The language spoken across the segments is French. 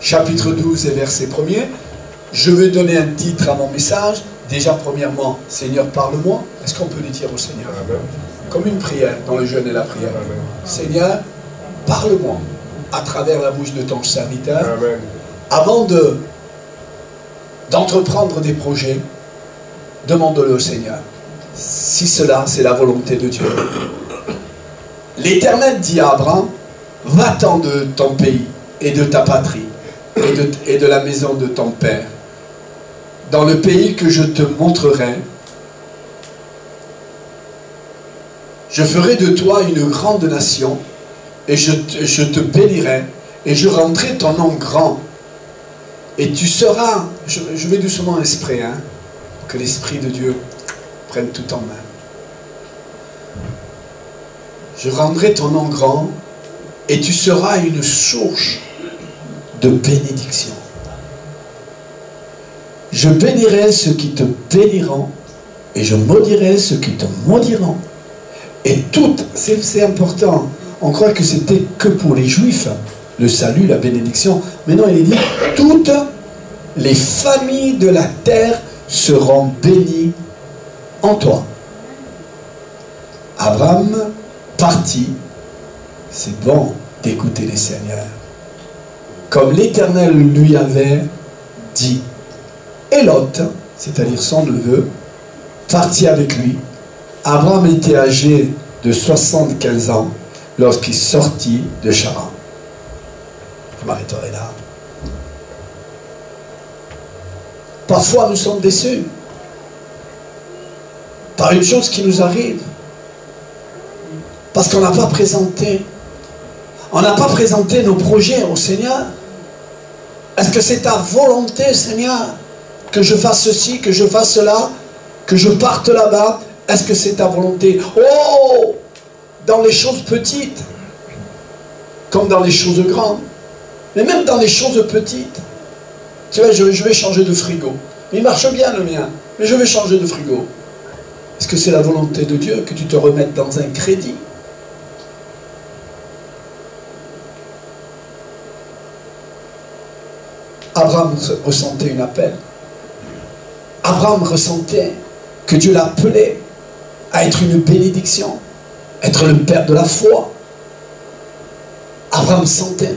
chapitre 12 et verset 1er. Je veux donner un titre à mon message. Déjà, premièrement, Seigneur, parle-moi. Est-ce qu'on peut le dire au Seigneur? Amen. Comme une prière, dans le jeûne et la prière. Amen. Seigneur, parle-moi à travers la bouche de ton serviteur. Amen. Avant d'entreprendre des projets, demande-le au Seigneur. Si cela, c'est la volonté de Dieu. L'Éternel dit à Abraham, va-t'en de ton pays et de ta patrie et de la maison de ton père, dans le pays que je te montrerai. Je ferai de toi une grande nation et je te bénirai et je rendrai ton nom grand. Et tu seras, je vais doucement l'esprit, hein, que l'Esprit de Dieu prenne tout en main. Je rendrai ton nom grand et tu seras une source de bénédiction. Je bénirai ceux qui te béniront et je maudirai ceux qui te maudiront. Et toutes, c'est important, on croit que c'était que pour les Juifs, le salut, la bénédiction. Mais non, il est dit, toutes les familles de la terre seront bénies en toi. Abraham partit, c'est bon d'écouter les seigneurs, comme l'Éternel lui avait dit. Et Lot, c'est-à-dire son neveu, partit avec lui. Abraham était âgé de 75 ans lorsqu'il sortit de Charan. Je m'arrêterai là. Parfois nous sommes déçus par une chose qui nous arrive. Parce qu'on n'a pas présenté. On n'a pas présenté nos projets au Seigneur. Est-ce que c'est ta volonté, Seigneur, que je fasse ceci, que je fasse cela, que je parte là-bas? Est-ce que c'est ta volonté? Oh! Dans les choses petites, comme dans les choses grandes. Mais même dans les choses petites. Tu vois, je vais changer de frigo. Il marche bien le mien, mais je vais changer de frigo. Est-ce que c'est la volonté de Dieu que tu te remettes dans un crédit? Abraham ressentait un appel. Abraham ressentait que Dieu l'appelait à être une bénédiction, être le père de la foi. Abraham sentait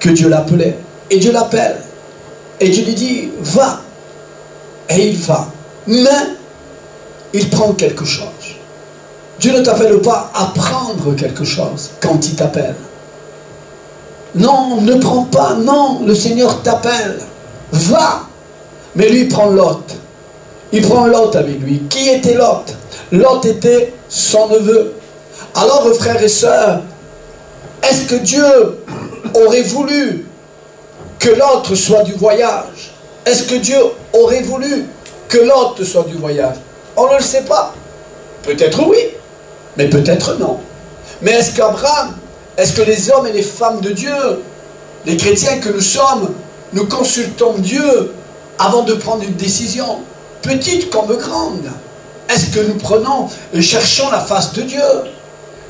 que Dieu l'appelait. Et Dieu l'appelle. Et Dieu lui dit, va. Et il va. Mais il prend quelque chose. Dieu ne t'appelle pas à prendre quelque chose quand il t'appelle. Non, ne prends pas. Non, le Seigneur t'appelle. Va. Mais lui, il prend Lot. Il prend Lot avec lui. Qui était Lot? Lot était son neveu. Alors, frères et sœurs, est-ce que Dieu aurait voulu que l'autre soit du voyage? Est-ce que Dieu aurait voulu que l'autre soit du voyage? On ne le sait pas. Peut-être oui, mais peut-être non. Mais est-ce qu'Abraham, est-ce que les hommes et les femmes de Dieu, les chrétiens que nous sommes, nous consultons Dieu avant de prendre une décision, petite comme grande? Est-ce que nous prenons et cherchons la face de Dieu?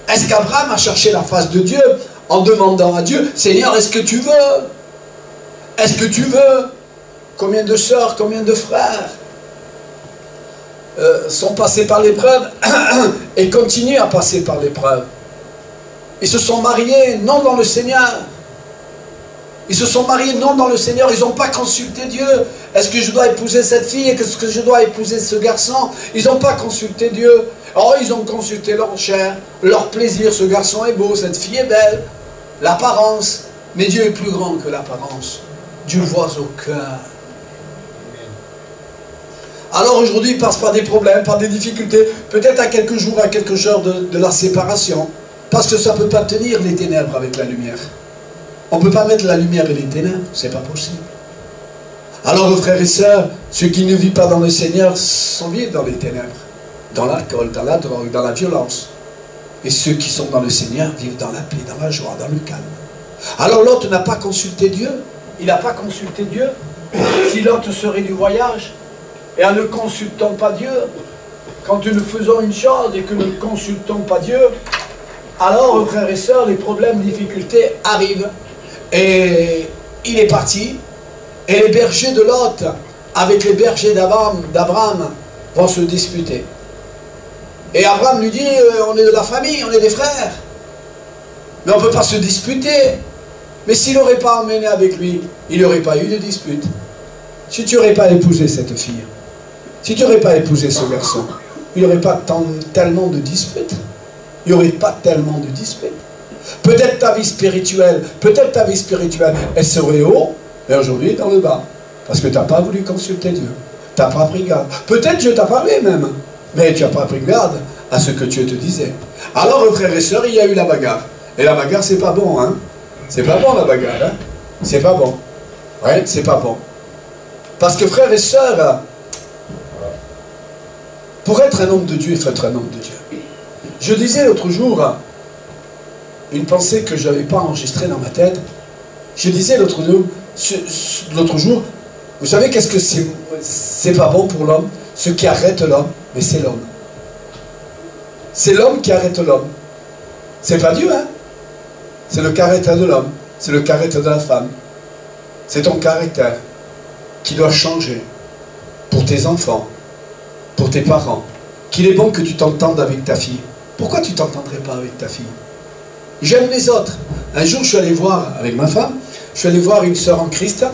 Est-ce qu'Abraham a cherché la face de Dieu en demandant à Dieu, Seigneur, est-ce que tu veux? Est-ce que tu veux? Combien de sœurs, combien de frères sont passés par l'épreuve et continuent à passer par l'épreuve? Ils se sont mariés, non dans le Seigneur. Ils se sont mariés, non dans le Seigneur. Ils n'ont pas consulté Dieu. Est-ce que je dois épouser cette fille? Est-ce que je dois épouser ce garçon? Ils n'ont pas consulté Dieu. Oh, ils ont consulté leur chair, leur plaisir. Ce garçon est beau, cette fille est belle. L'apparence. Mais Dieu est plus grand que l'apparence. Dieu voit au cœur. Alors aujourd'hui, il passe par des problèmes, par des difficultés. Peut-être à quelques jours, à quelques heures de la séparation. Parce que ça ne peut pas tenir les ténèbres avec la lumière. On ne peut pas mettre la lumière et les ténèbres, c'est pas possible. Alors, frères et sœurs, ceux qui ne vivent pas dans le Seigneur sont vivent dans les ténèbres, dans l'alcool, dans la drogue, dans la violence. Et ceux qui sont dans le Seigneur vivent dans la paix, dans la joie, dans le calme. Alors l'autre n'a pas consulté Dieu. Il n'a pas consulté Dieu. Si l'autre serait du voyage, et en ne consultant pas Dieu, quand nous faisons une chose et que nous ne consultons pas Dieu, alors, frères et sœurs, les problèmes, les difficultés arrivent. Et il est parti, et les bergers de Lot, avec les bergers d'Abraham, vont se disputer. Et Abraham lui dit, on est de la famille, on est des frères. Mais on ne peut pas se disputer. Mais s'il n'aurait pas emmené avec lui, il n'y aurait pas eu de dispute. Si tu n'aurais pas épousé cette fille, si tu n'aurais pas épousé ce garçon, il n'y aurait pas tellement de disputes. Il n'y aurait pas tellement de disputes. Peut-être ta vie spirituelle, elle serait haut, mais aujourd'hui dans le bas. Parce que tu n'as pas voulu consulter Dieu. Tu n'as pas pris garde. Peut-être Dieu t'a parlé même, mais tu n'as pas pris garde à ce que Dieu te disait. Alors, frères et sœurs, il y a eu la bagarre. Et la bagarre, c'est pas bon, hein. C'est pas bon la bagarre, hein. C'est pas bon. Ouais, c'est pas bon. Parce que frères et sœurs, pour être un homme de Dieu, il faut être un homme de Dieu. Je disais l'autre jour, une pensée que je n'avais pas enregistrée dans ma tête. Je disais l'autre jour, vous savez qu'est-ce que c'est pas bon pour l'homme? Ce qui arrête l'homme, mais c'est l'homme. C'est l'homme qui arrête l'homme. C'est pas Dieu, hein? C'est le caractère de l'homme, c'est le caractère de la femme. C'est ton caractère qui doit changer pour tes enfants, pour tes parents. Qu'il est bon que tu t'entendes avec ta fille. Pourquoi tu ne t'entendrais pas avec ta fille? J'aime les autres. Un jour, je suis allé voir, avec ma femme, je suis allé voir une sœur en Christ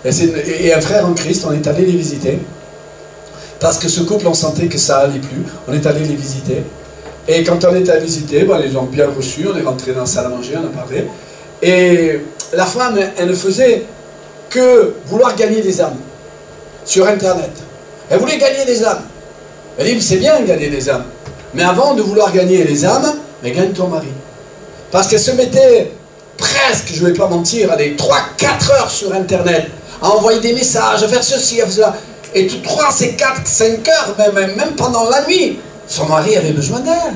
et un frère en Christ. On est allé les visiter. Parce que ce couple, on sentait que ça allait plus. On est allé les visiter. Et quand on est allé visiter, ben, ils ont bien reçu. On est rentré dans la salle à manger, on a parlé. Et la femme, elle ne faisait que vouloir gagner des âmes sur Internet. Elle voulait gagner des âmes. Elle dit, c'est bien gagner des âmes. Mais avant de vouloir gagner les âmes, mais gagne ton mari. Parce qu'elle se mettait presque, je ne vais pas mentir, allez, 3-4 heures sur Internet, à envoyer des messages, à faire ceci, à faire cela. Et 3, 4, 5 heures, même pendant la nuit, son mari avait besoin d'elle.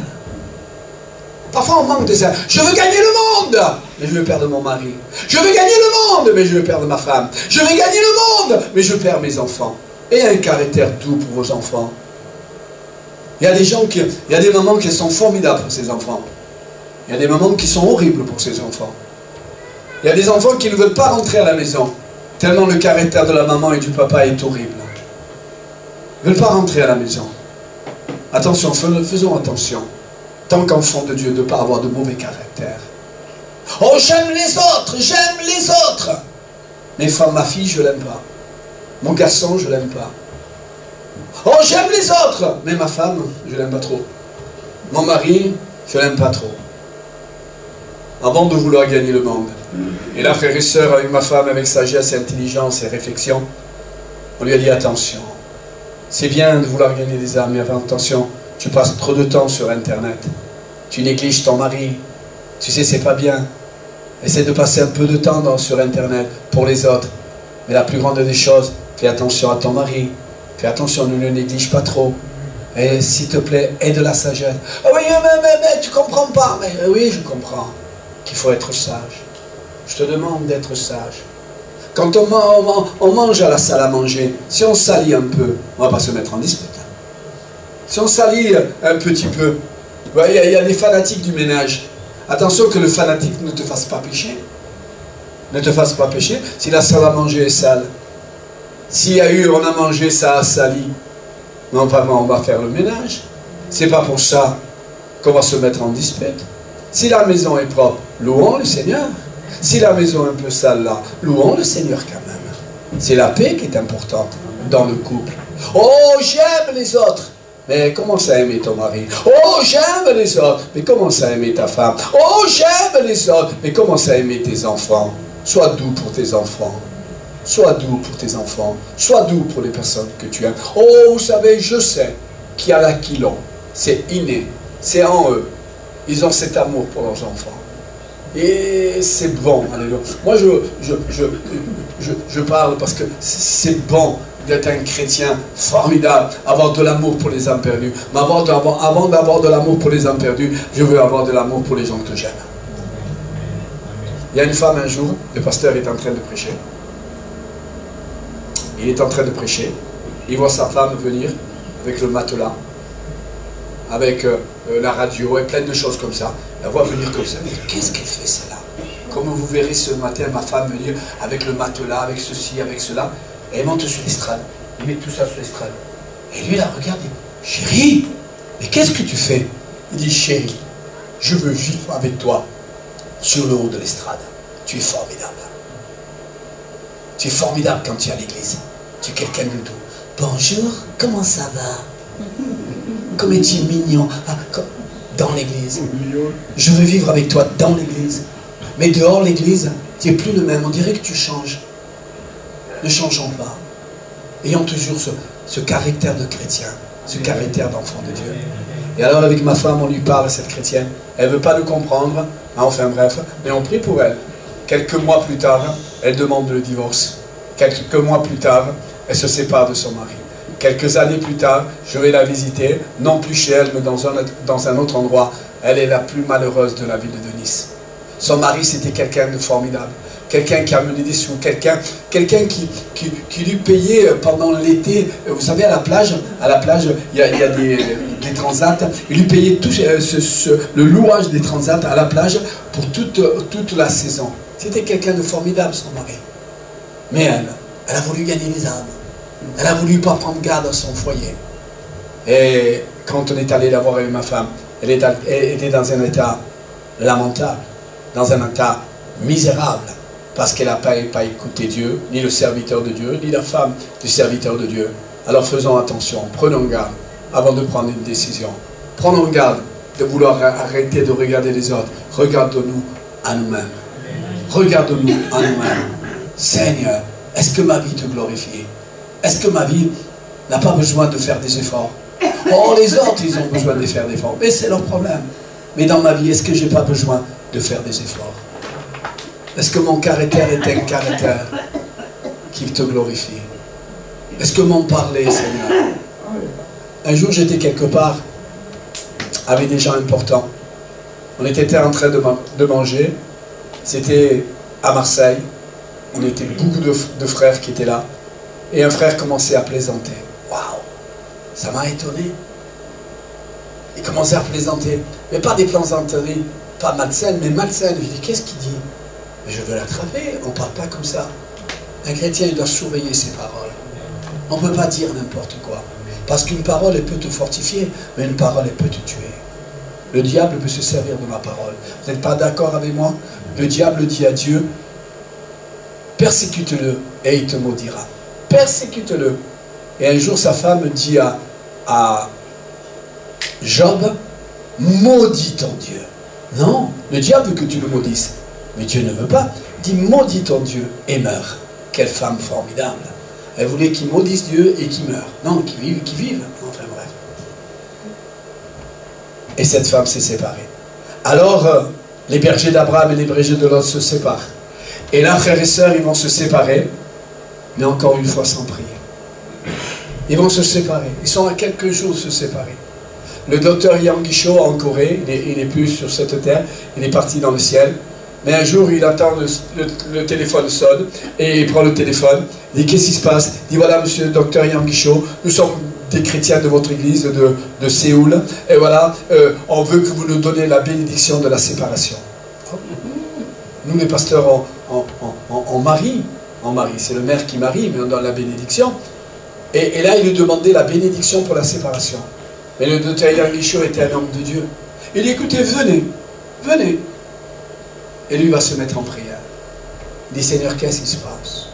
Parfois on manque de ça. Je veux gagner le monde, mais je veux perdre mon mari. Je veux gagner le monde, mais je veux perdre ma femme. Je veux gagner le monde, mais je perds mes enfants. Et un caractère doux pour vos enfants. Il y a des mamans qui sont formidables pour ses enfants. Il y a des mamans qui sont horribles pour ses enfants. Il y a des enfants qui ne veulent pas rentrer à la maison, tellement le caractère de la maman et du papa est horrible. Ils ne veulent pas rentrer à la maison. Attention, faisons attention, tant qu'enfant de Dieu, de ne pas avoir de mauvais caractère. Oh, j'aime les autres. Mais ma fille, je ne l'aime pas. Mon garçon, je ne l'aime pas. Oh, j'aime les autres, mais ma femme, je ne l'aime pas trop. Mon mari, je ne l'aime pas trop. Avant de vouloir gagner le monde. Et là, frères et sœurs, avec ma femme, avec sagesse et intelligence et réflexion, on lui a dit attention. C'est bien de vouloir gagner des âmes, mais attention, tu passes trop de temps sur Internet. Tu négliges ton mari. Tu sais, c'est pas bien. Essaie de passer un peu de temps sur Internet pour les autres. Mais la plus grande des choses, fais attention à ton mari. Fais attention, ne le néglige pas trop. Et s'il te plaît, aie de la sagesse. Ah oui, mais tu comprends pas. Mais oui, je comprends qu'il faut être sage. Je te demande d'être sage. Quand on mange à la salle à manger, si on salit un peu, on ne va pas se mettre en dispute. Si on salit un petit peu, il y a des fanatiques du ménage. Attention que le fanatique ne te fasse pas pécher. Ne te fasse pas pécher si la salle à manger est sale. S'il y a eu, on a mangé, ça a sali. Non, vraiment, on va faire le ménage. C'est pas pour ça qu'on va se mettre en dispute. Si la maison est propre, louons le Seigneur. Si la maison est un peu sale là, louons le Seigneur quand même. C'est la paix qui est importante dans le couple. Oh, j'aime les autres. Mais commence à aimer ton mari. Oh, j'aime les autres. Mais commence à aimer ta femme. Oh, j'aime les autres. Mais commence à aimer tes enfants. Sois doux pour tes enfants. Sois doux pour tes enfants. Sois doux pour les personnes que tu aimes. Oh, vous savez, je sais qu'il y en a qui l'ont. C'est inné. C'est en eux. Ils ont cet amour pour leurs enfants. Et c'est bon. Alléluia. Moi, je parle parce que c'est bon d'être un chrétien formidable, avoir de l'amour pour les âmes perdues. Mais avant d'avoir de l'amour pour les âmes perdues, je veux avoir de l'amour pour les gens que j'aime. Il y a une femme un jour, le pasteur est en train de prêcher. Il est en train de prêcher. Il voit sa femme venir avec le matelas, avec la radio et plein de choses comme ça. La voit venir comme ça. Qu'est-ce qu'elle fait celle-là? Comme vous verrez ce matin, ma femme venir avec le matelas, avec ceci, avec cela. Et elle monte sur l'estrade. Il met tout ça sur l'estrade. Et lui, la regarde et dit, chérie, mais qu'est-ce que tu fais? Il dit, chérie, je veux vivre avec toi sur le haut de l'estrade. Tu es formidable. Tu es formidable quand tu es à l'église. Tu es quelqu'un de doux. Bonjour, comment ça va? Comme tu es mignon. Ah, dans l'église. Je veux vivre avec toi dans l'église. Mais dehors l'église, tu n'es plus le même. On dirait que tu changes. Ne changeons pas. Ayons toujours ce caractère de chrétien, ce caractère d'enfant de Dieu. Et alors avec ma femme, on lui parle à cette chrétienne. Elle ne veut pas le comprendre. Enfin bref, mais on prie pour elle. Quelques mois plus tard, elle demande le divorce. Quelques mois plus tard, elle se sépare de son mari. Quelques années plus tard, je vais la visiter, non plus chez elle, mais dans un autre endroit. Elle est la plus malheureuse de la ville de Nice. Son mari, c'était quelqu'un de formidable. Quelqu'un qui a mené des sous, quelqu'un qui lui payait pendant l'été. Vous savez, à la plage, il y a des transats. Il lui payait tout le louage des transats à la plage pour toute la saison. C'était quelqu'un de formidable, son mari. Mais elle a voulu gagner les âmes. Elle a voulu pas prendre garde à son foyer. Et quand on est allé la voir avec ma femme, elle était dans un état lamentable, dans un état misérable, parce qu'elle n'a pas écouté Dieu, ni le serviteur de Dieu, ni la femme du serviteur de Dieu. Alors faisons attention, prenons garde avant de prendre une décision. Prenons garde de vouloir arrêter de regarder les autres. Regardons-nous à nous-mêmes. Regardons-nous à nous-mêmes. Seigneur, est-ce que ma vie te glorifie? Est-ce que ma vie n'a pas besoin de faire des efforts? Oh, les autres, ils ont besoin de faire des efforts. Mais c'est leur problème. Mais dans ma vie, est-ce que je n'ai pas besoin de faire des efforts? Est-ce que mon caractère est un caractère qui te glorifie? Est-ce que mon parler, Seigneur? Un jour, j'étais quelque part avec des gens importants. On était en train de manger. C'était à Marseille. On était beaucoup de frères qui étaient là. Et un frère commençait à plaisanter. Waouh! Ça m'a étonné. Il commençait à plaisanter. Mais pas des plaisanteries, pas malsaines, mais malsaines. Je dis, qu'est-ce qu'il dit? Mais je veux l'attraper. On ne parle pas comme ça. Un chrétien, il doit surveiller ses paroles. On ne peut pas dire n'importe quoi. Parce qu'une parole, elle peut te fortifier, mais une parole, elle peut te tuer. Le diable peut se servir de ma parole. Vous n'êtes pas d'accord avec moi? Le diable dit à Dieu, persécute-le et il te maudira. Persécute-le. Et un jour, sa femme dit à Job, maudis ton Dieu. Non, le diable veut que tu le maudisses. Mais Dieu ne veut pas. Dis, maudis ton Dieu et meurs. Quelle femme formidable. Elle voulait qu'il maudisse Dieu et qu'il meure. Non, qu'il vive. Enfin bref. Et cette femme s'est séparée. Alors, les bergers d'Abraham et les bergers de Lot se séparent. Et là, frères et sœurs, ils vont se séparer. Mais encore une fois, sans prier. Ils vont se séparer. Ils sont à quelques jours de se séparer. Le docteur Yang Guichot en Corée, il n'est plus sur cette terre, il est parti dans le ciel. Mais un jour, il attend, le téléphone sonne, et il prend le téléphone, il dit, qu'est-ce qui se passe? Il dit, voilà, monsieur le docteur Yang Guichot, nous sommes des chrétiens de votre église de Séoul, et voilà, on veut que vous nous donniez la bénédiction de la séparation. Nous, les pasteurs, on marie. On marie, c'est le maire qui marie, mais on donne la bénédiction. Et là, il lui demandait la bénédiction pour la séparation. Mais le docteur Yang Guichot était un homme de Dieu. Il dit, écoutez, venez, venez. Et lui va se mettre en prière. Il dit, Seigneur, qu'est-ce qui se passe?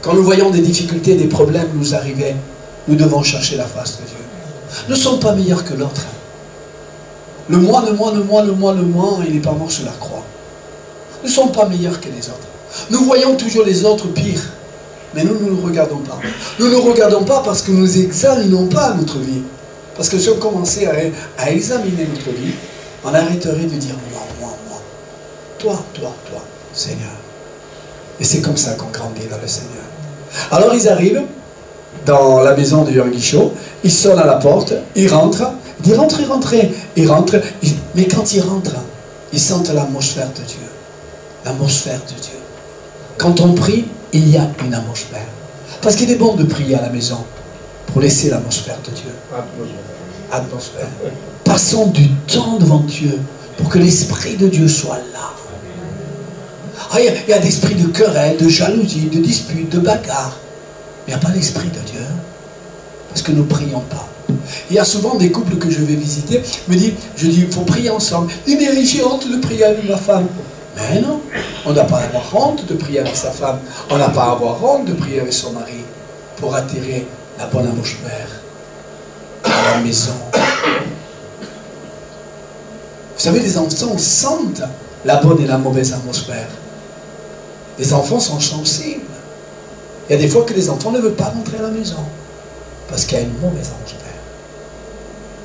Quand nous voyons des difficultés, des problèmes nous arriver, nous devons chercher la face de Dieu. Nous ne sommes pas meilleurs que l'autre. Le moi, il n'est pas mort sur la croix. Nous ne sommes pas meilleurs que les autres. Nous voyons toujours les autres pires. Mais nous ne nous regardons pas. Nous ne nous regardons pas parce que nous n'examinons pas notre vie. Parce que si on commençait à examiner notre vie, on arrêterait de dire moi. Toi, Seigneur. Et c'est comme ça qu'on grandit dans le Seigneur. Alors ils arrivent dans la maison de Yang Guichot, ils sonnent à la porte, ils rentrent, ils disent rentrez. Ils rentrent, mais quand ils rentrent, ils sentent l'atmosphère de Dieu. L'atmosphère de Dieu. Quand on prie, il y a une atmosphère. Parce qu'il est bon de prier à la maison pour laisser l'atmosphère de Dieu. Atmosphère. Passons du temps devant Dieu pour que l'Esprit de Dieu soit là. Ah, il y a d'esprit de querelle, de jalousie, de dispute, de bagarre. Mais il n'y a pas l'esprit de Dieu. Parce que nous ne prions pas. Il y a souvent des couples que je vais visiter, je dis, il faut prier ensemble. Il dit, mais j'ai honte de prier avec ma femme. Mais non, on n'a pas à avoir honte de prier avec sa femme. On n'a pas à avoir honte de prier avec son mari pour attirer la bonne atmosphère à la maison. Vous savez, les enfants sentent la bonne et la mauvaise atmosphère. Les enfants sont sensibles. Il y a des fois que les enfants ne veulent pas rentrer à la maison parce qu'il y a une mauvaise atmosphère.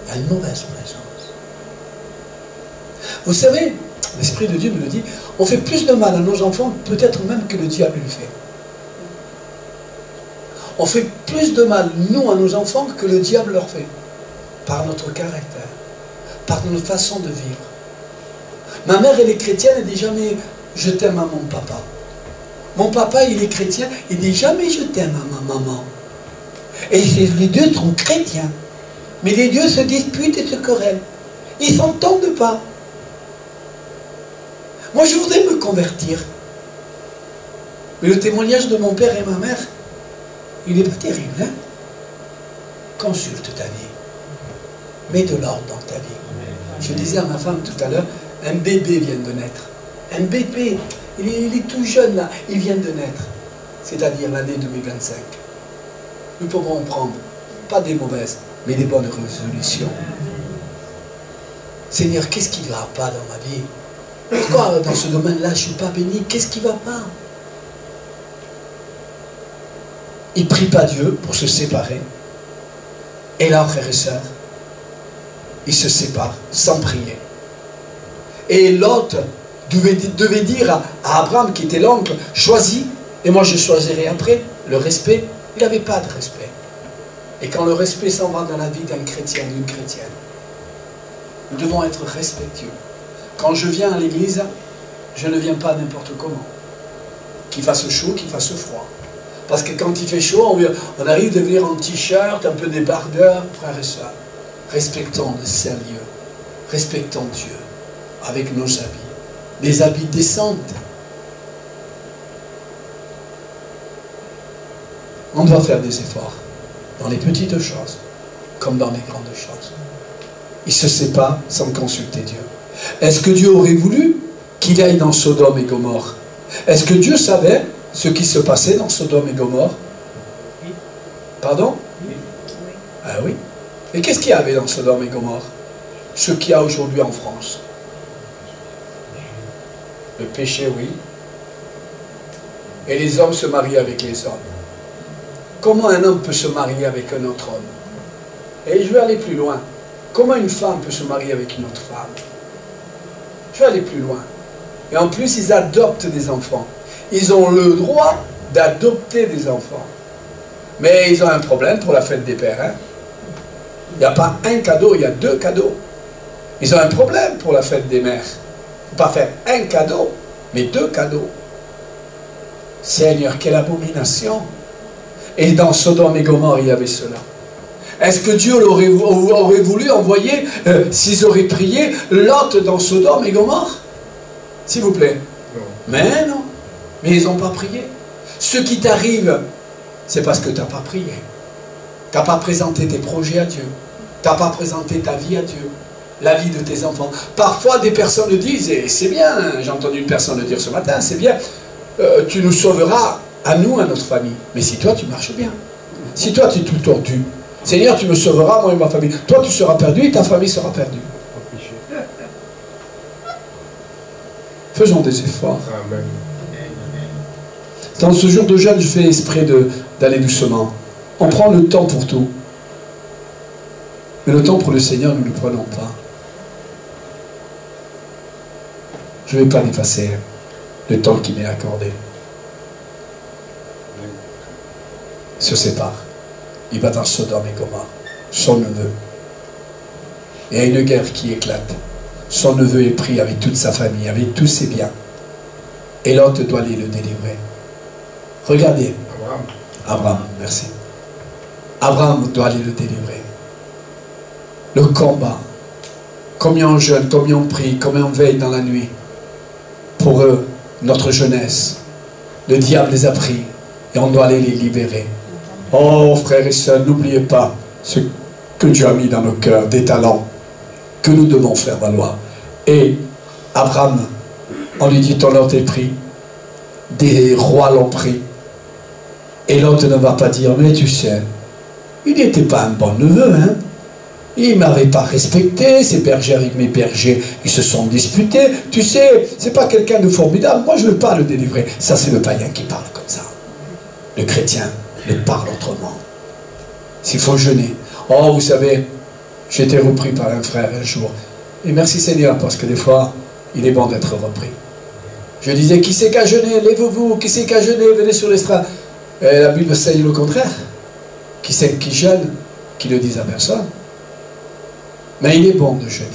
Il y a une mauvaise présence. Vous savez, l'Esprit de Dieu me le dit, on fait plus de mal à nos enfants, peut-être même que le diable le fait. On fait plus de mal, nous, à nos enfants, que le diable leur fait. Par notre caractère, par notre façon de vivre. Ma mère, elle est chrétienne, elle ne dit jamais « je t'aime à mon papa ». Mon papa, il est chrétien, il ne dit jamais « je t'aime à ma maman ». Et les deux sont chrétiens. Mais les deux se disputent et se querellent. Ils ne s'entendent pas. Moi, je voudrais me convertir. Mais le témoignage de mon père et ma mère, il n'est pas terrible. Hein? Consulte ta vie. Mets de l'ordre dans ta vie. Je disais à ma femme tout à l'heure, un bébé vient de naître. Un bébé, il est tout jeune là, il vient de naître. C'est-à-dire l'année 2025. Nous pouvons prendre, pas des mauvaises, mais des bonnes résolutions. Seigneur, qu'est-ce qui ne va pas dans ma vie? Pourquoi dans ce domaine-là, je ne suis pas béni? Qu'est-ce qui ne va pas? Ils ne prient pas Dieu pour se séparer. Et là, frères et sœurs, ils se séparent sans prier. Et Lot devait dire à Abraham, qui était l'oncle, choisis, et moi je choisirai après. Le respect, il n'avait pas de respect. Et quand le respect s'en va dans la vie d'un chrétien, d'une chrétienne, nous devons être respectueux. Quand je viens à l'église, je ne viens pas n'importe comment. Qu'il fasse chaud, qu'il fasse froid. Parce que quand il fait chaud, on arrive de venir en t-shirt, un peu débardeur, frères et sœurs. Respectons le saint lieu. Respectons Dieu avec nos habits. Des habits décents. On doit faire des efforts dans les petites choses comme dans les grandes choses. Ils se séparent sans consulter Dieu. Est-ce que Dieu aurait voulu qu'il aille dans Sodome et Gomorrhe? Est-ce que Dieu savait ce qui se passait dans Sodome et Gomorrhe? Pardon? Ah oui. Et qu'est-ce qu'il y avait dans Sodome et Gomorrhe? Ce qu'il y a aujourd'hui en France. Le péché, oui. Et les hommes se marient avec les hommes. Comment un homme peut se marier avec un autre homme? Et je vais aller plus loin. Comment une femme peut se marier avec une autre femme? Je vais aller plus loin. Et en plus, ils adoptent des enfants. Ils ont le droit d'adopter des enfants. Mais ils ont un problème pour la fête des pères. Hein? Il n'y a pas un cadeau, il y a deux cadeaux. Ils ont un problème pour la fête des mères. Il ne faut pas faire un cadeau, mais deux cadeaux. Seigneur, quelle abomination! Et dans Sodome et Gomorrhe, il y avait cela. Est-ce que Dieu aurait voulu envoyer, s'ils auraient prié, Lot dans Sodome et Gomorrhe? S'il vous plaît. Non. Mais non. Mais ils n'ont pas prié. Ce qui t'arrive, c'est parce que tu n'as pas prié. Tu n'as pas présenté tes projets à Dieu. Tu n'as pas présenté ta vie à Dieu. La vie de tes enfants. Parfois, des personnes le disent, et c'est bien, j'ai entendu une personne le dire ce matin, c'est bien, tu nous sauveras à nous, à notre famille. Mais si toi, tu marches bien. Si toi, tu es tout tordu. Seigneur, tu me sauveras, moi et ma famille. Toi, tu seras perdu et ta famille sera perdue. Faisons des efforts. Amen. Dans ce jour de jeûne, je fais exprès d'aller doucement. On prend le temps pour tout. Mais le temps pour le Seigneur, nous ne le prenons pas. Je ne vais pas l'effacer, le temps qui m'est accordé. Il se sépare. Il va dans Sodome et Gomorrhe. Son neveu. Il y a une guerre qui éclate. Son neveu est pris avec toute sa famille, avec tous ses biens. Et l'autre doit aller le délivrer. Regardez. Abraham, merci. Abraham doit aller le délivrer. Le combat. Combien on jeûne, combien on prie, combien on veille dans la nuit. Pour eux, notre jeunesse. Le diable les a pris et on doit aller les libérer. Oh frères et sœurs, n'oubliez pas ce que Dieu a mis dans nos cœurs, des talents que nous devons faire valoir. Et Abraham, on lui dit ton Lot est pris, des rois l'ont pris. Et l'autre ne va pas dire, mais tu sais, il n'était pas un bon neveu, hein. Il ne m'avait pas respecté, ses bergers avec mes bergers, ils se sont disputés. Tu sais, c'est pas quelqu'un de formidable, moi je ne veux pas le délivrer. Ça c'est le païen qui parle comme ça. Le chrétien le parle autrement. S'il faut jeûner. Oh, vous savez, j'ai été repris par un frère un jour. Et merci Seigneur, parce que des fois, il est bon d'être repris. Je disais, qui c'est qu'à jeûner? Lève-vous. Qui c'est qu'à jeûner? Venez sur l'estrade. Et la Bible enseigne le contraire. Qui c'est qui jeûne? Qui ne le dise à personne. Mais il est bon de jeûner.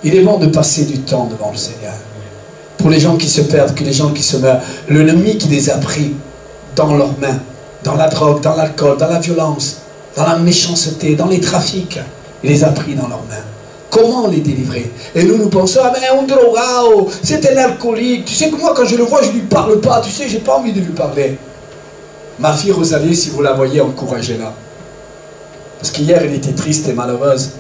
Il est bon de passer du temps devant le Seigneur. Pour les gens qui se perdent, que les gens qui se meurent. L'ennemi qui les a pris dans leurs mains, dans la drogue, dans l'alcool, dans la violence, dans la méchanceté, dans les trafics, il les a pris dans leurs mains. Comment les délivrer? Et nous pensons, ah mais un drogao, c'est un alcoolique. Tu sais que moi quand je le vois, je ne lui parle pas. Tu sais, j'ai pas envie de lui parler. Ma fille Rosalie, si vous la voyez, encouragez-la. Parce qu'hier, elle était triste et malheureuse.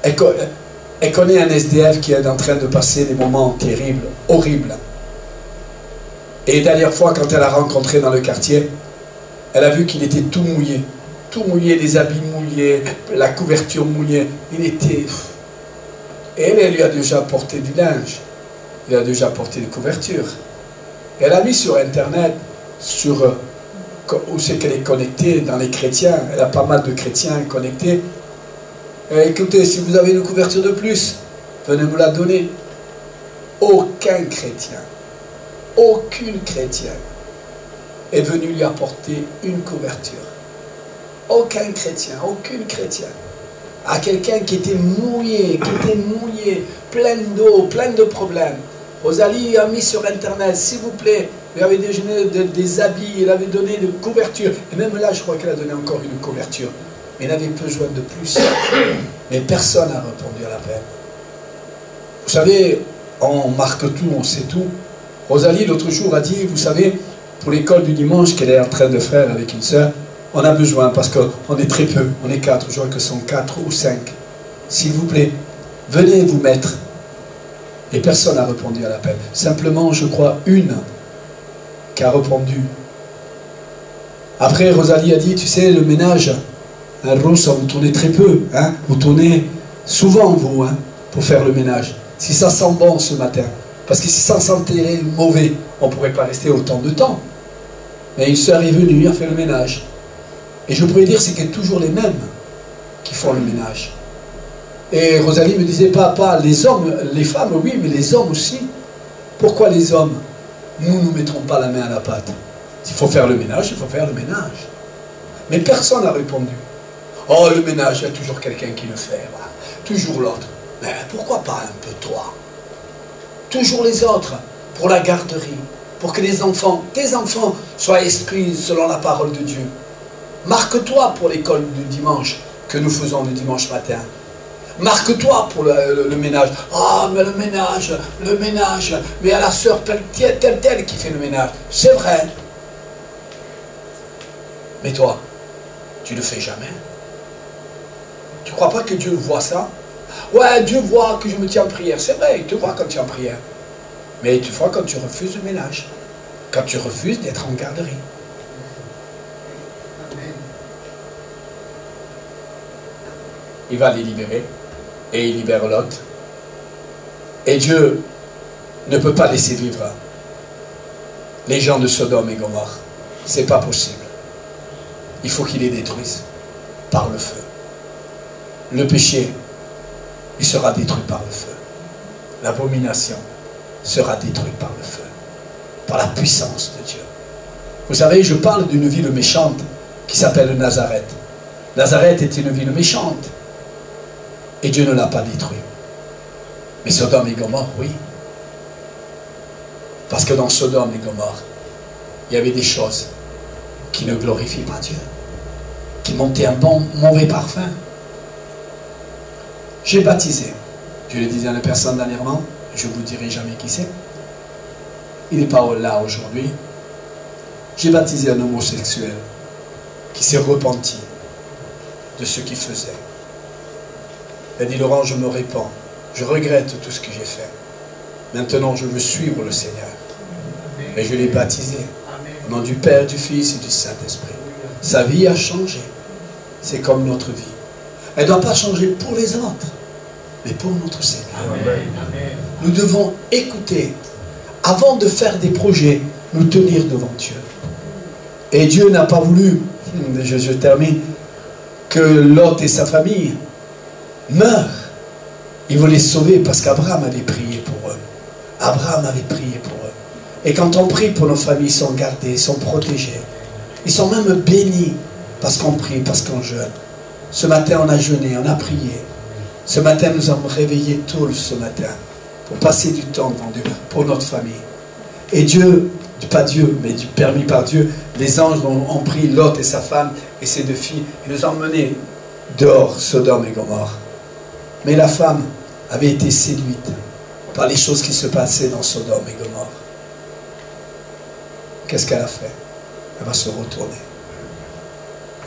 Elle connaît un SDF qui est en train de passer des moments terribles, horribles. Et la dernière fois, quand elle a rencontré dans le quartier, elle a vu qu'il était tout mouillé. Tout mouillé, les habits mouillés, la couverture mouillée. Il était... Et elle lui a déjà porté du linge. Il a déjà porté des couvertures. Et elle a mis sur Internet, sur où c'est qu'elle est connectée, dans les chrétiens. Elle a pas mal de chrétiens connectés. Et écoutez, si vous avez une couverture de plus, venez me la donner. Aucun chrétien, aucune chrétienne est venu lui apporter une couverture. Aucun chrétien, aucune chrétienne. À quelqu'un qui était mouillé, plein d'eau, plein de problèmes. Rosalie a mis sur Internet, s'il vous plaît, elle avait déjeuné des habits, elle avait donné des couvertures. Et même là, je crois qu'elle a donné encore une couverture. Mais elle avait besoin de plus. Mais personne n'a répondu à l'appel. Vous savez, on marque tout, on sait tout. Rosalie, l'autre jour, a dit, vous savez, pour l'école du dimanche qu'elle est en train de faire avec une sœur, on a besoin, parce qu'on est très peu, on est 4, je crois que ce sont 4 ou 5. S'il vous plaît, venez vous mettre. Et personne n'a répondu à l'appel. Simplement, je crois, une qui a répondu. Après, Rosalie a dit, tu sais, le ménage, hein, Rosa, vous tournez très peu, hein, vous tournez souvent, vous, hein, pour faire le ménage. Si ça sent bon ce matin, parce que si ça sentait mauvais, on ne pourrait pas rester autant de temps. Mais une sœur est venue, a fait le ménage. Et je pourrais dire, c'est toujours les mêmes qui font le ménage. Et Rosalie me disait, papa, les hommes, les femmes, oui, mais les hommes aussi. Pourquoi les hommes, nous ne mettrons pas la main à la pâte? S'il faut faire le ménage, il faut faire le ménage. Mais personne n'a répondu. Oh, le ménage, il y a toujours quelqu'un qui le fait. Voilà. Toujours l'autre. Mais pourquoi pas un peu toi? Toujours les autres, pour la garderie, pour que les enfants, tes enfants, soient instruits selon la parole de Dieu. Marque-toi pour l'école du dimanche que nous faisons le dimanche matin. Marque-toi pour le ménage. Ah, mais le ménage, mais à la sœur telle qui fait le ménage. C'est vrai. Mais toi, tu ne le fais jamais. Tu ne crois pas que Dieu voit ça? Ouais, Dieu voit que je me tiens en prière. C'est vrai, il te voit quand tu es en prière. Mais il te voit quand tu refuses le ménage. Quand tu refuses d'être en garderie. Il va les libérer. Et il libère Lot. Et Dieu ne peut pas laisser vivre les gens de Sodome et Gomorrhe. C'est pas possible. Il faut qu'il les détruise par le feu. Le péché, il sera détruit par le feu. L'abomination sera détruite par le feu. Par la puissance de Dieu. Vous savez, je parle d'une ville méchante qui s'appelle Nazareth. Nazareth était une ville méchante. Et Dieu ne l'a pas détruit. Mais Sodome et Gomorrhe, oui. Parce que dans Sodome et Gomorrhe, il y avait des choses qui ne glorifient pas Dieu. Qui montaient un mauvais parfum. J'ai baptisé. Je le disais à la personne dernièrement, je ne vous dirai jamais qui c'est. il n'est pas là aujourd'hui. J'ai baptisé un homosexuel qui s'est repenti de ce qu'il faisait. Il a dit, Laurent, je me répands. Je regrette tout ce que j'ai fait. Maintenant, je veux suivre le Seigneur. Et je l'ai baptisé. Au nom du Père, du Fils et du Saint-Esprit. Sa vie a changé. C'est comme notre vie. Elle ne doit pas changer pour les autres, mais pour notre Seigneur. Amen. Nous devons écouter. Avant de faire des projets, nous tenir devant Dieu. Et Dieu n'a pas voulu, je termine, que Lot et sa famille meurent. Il voulait sauver parce qu'Abraham avait prié pour eux. Abraham avait prié pour eux. Et quand on prie pour nos familles, ils sont gardés, ils sont protégés. Ils sont même bénis parce qu'on prie, parce qu'on jeûne. Ce matin, on a jeûné, on a prié. Ce matin, nous sommes réveillés tôt ce matin pour passer du temps devant Dieu, pour notre famille. Et Dieu, pas Dieu, mais permis par Dieu, les anges ont pris Lot et sa femme et ses 2 filles et nous ont emmenés dehors, Sodome et Gomorrhe. Mais la femme avait été séduite par les choses qui se passaient dans Sodome et Gomorrhe. Qu'est-ce qu'elle a fait? Elle va se retourner.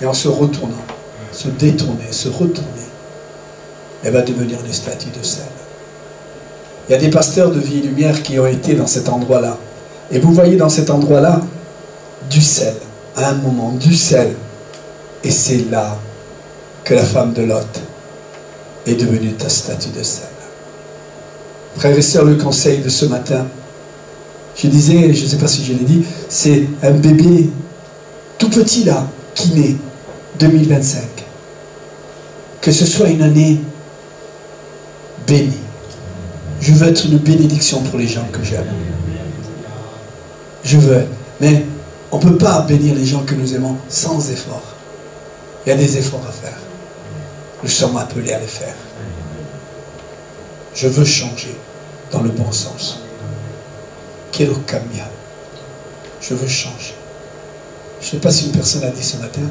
Et en se retournant, se détourner, se retourner, elle va devenir une statue de sel. Il y a des pasteurs de Vie et Lumière qui ont été dans cet endroit-là. Et vous voyez dans cet endroit-là du sel. À un moment, du sel. Et c'est là que la femme de Lot est devenue ta statue de sel. Frères et sœurs, le conseil de ce matin, je disais, je ne sais pas si je l'ai dit, c'est un bébé tout petit là, qui naît 2025. Que ce soit une année bénie. Je veux être une bénédiction pour les gens que j'aime. Je veux être. Mais on ne peut pas bénir les gens que nous aimons sans effort. Il y a des efforts à faire. Nous sommes appelés à les faire. Je veux changer dans le bon sens. Quiero cambiar. Je veux changer. Je ne sais pas si une personne a dit ce matin,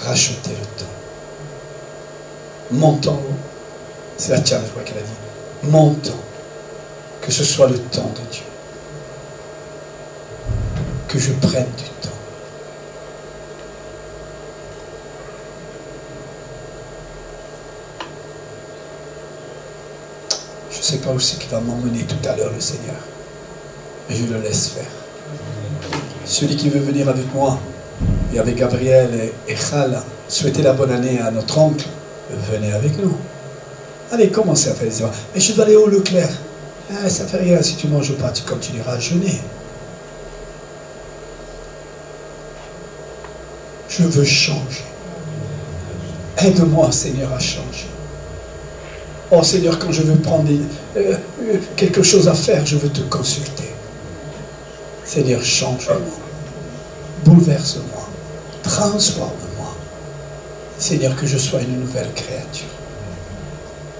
racheter le temps. Mon temps, c'est la Tchana, je crois qu'elle a dit, mon temps, que ce soit le temps de Dieu. Que je prenne du temps. Je ne sais pas aussi qui va m'emmener tout à l'heure le Seigneur, mais je le laisse faire. Celui qui veut venir avec moi, et avec Gabriel et Khala, souhaiter la bonne année à notre oncle, venez avec nous. Allez, commencez à faire des erreurs. Mais je dois aller au Leclerc. Ah, ça ne fait rien, si tu ne manges pas, tu continueras à jeûner. Je veux changer. Aide-moi, Seigneur, à changer. Oh Seigneur, quand je veux prendre quelque chose à faire, je veux te consulter. Seigneur, change-moi. Bouleverse-moi. Transforme-moi. Seigneur, que je sois une nouvelle créature.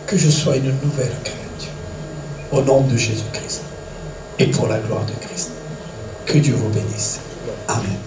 Que je sois une nouvelle créature. Au nom de Jésus-Christ. Et pour la gloire de Christ. Que Dieu vous bénisse. Amen.